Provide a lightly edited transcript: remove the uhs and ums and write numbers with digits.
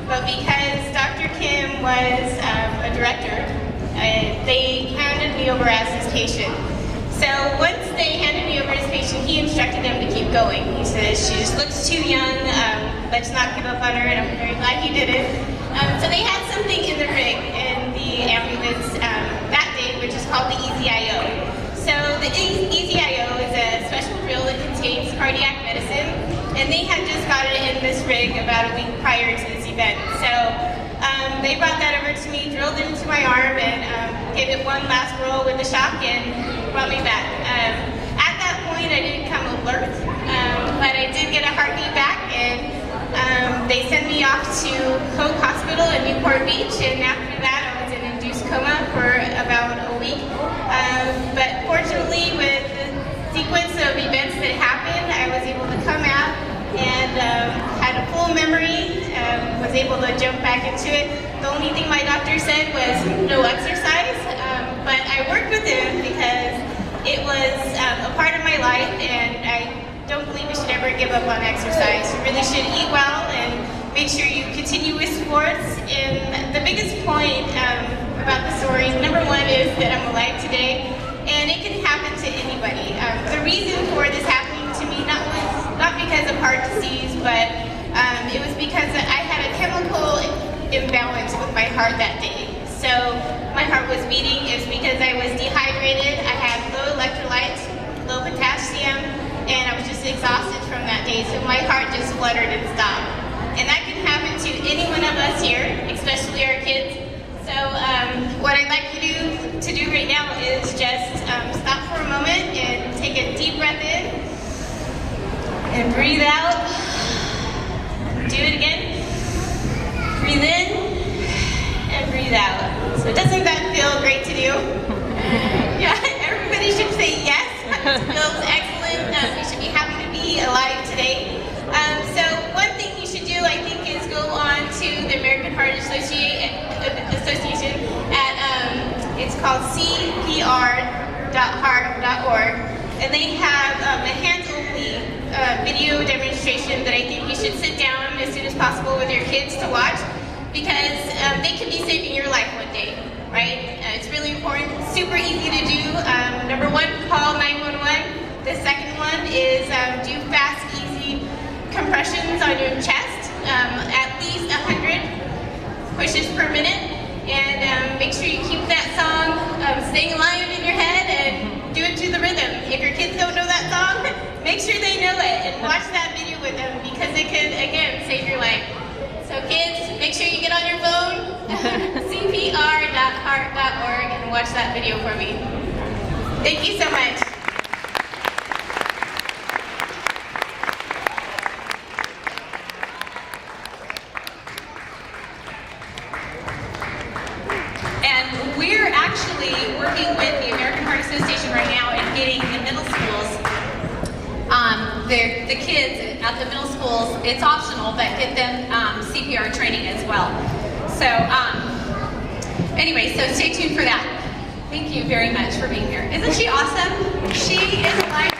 but because Dr. Kim was a director, they handed me over as his patient. So once they handed me over as patient, he instructed them to keep going. He says, she just looks too young, let's not give up on her, and I'm very glad he did it. So they had something in the rig in the ambulance that day, which is called the EZ-IO. So the EZ-IO is a special drill that contains cardiac medicine, and they had just got it in this rig about a week prior to this event. So they brought that over to me, drilled it into my arm, and gave it one last roll with the shock, and brought me back. At that point, I didn't come alert, but I did get a heartbeat back, and they sent me off to Hoag Hospital in Newport Beach, and after that, I was in induced coma for about a week. But fortunately, with the sequence of events that happened, I was able to come out and had a full memory, was able to jump back into it. The only thing my doctor said was no exercise, but I worked with him because it was a part of my life, and I don't believe we should ever give up on exercise. You really should eat well and make sure you continue with sports. And the biggest point about the story, number one, is that I'm alive today, and it can happen to anybody. The reason for this happening to me not because of heart disease, but it was because I had a chemical imbalance with my heart that day. So my heart was beating. It's because I was dehydrated. I had low electrolytes, low potassium, and I was just exhausted from that day. So my heart just fluttered and stopped. And that can happen to any one of us here, especially our kids. So what I'd like you to do right now is just stop for a moment and take a deep breath in and breathe out. Do it again. Breathe in and breathe out. So doesn't that feel great to do? Yeah, everybody should say yes. It feels excellent. We should be happy to be alive today. So one thing you should do, I think, is go on to the American Heart Association at, it's called cpr.heart.org, and they have a hands-only video demonstration that I think you should sit down as soon as possible with your kids to watch, because they could be saving your life one day, right? It's really important, super easy to do. Number one, call 911. The second one is do fast, easy compressions on your chest, at least 100 pushes per minute, and make sure you keep that song staying alive in your head and do it to the rhythm. If your kids don't know that song, make sure they know it and watch that video with them, because it could, again, save your life. So kids, make sure you get on your phone, cpr.heart.org, and watch that video for me. Thank you so much. And we're actually working with the American Heart Association right now and getting the middle schools, the kids at the middle schools, it's optional, but get them CPR training as well. So anyway, so stay tuned for that. Thank you very much for being here. Isn't she awesome? She is alive.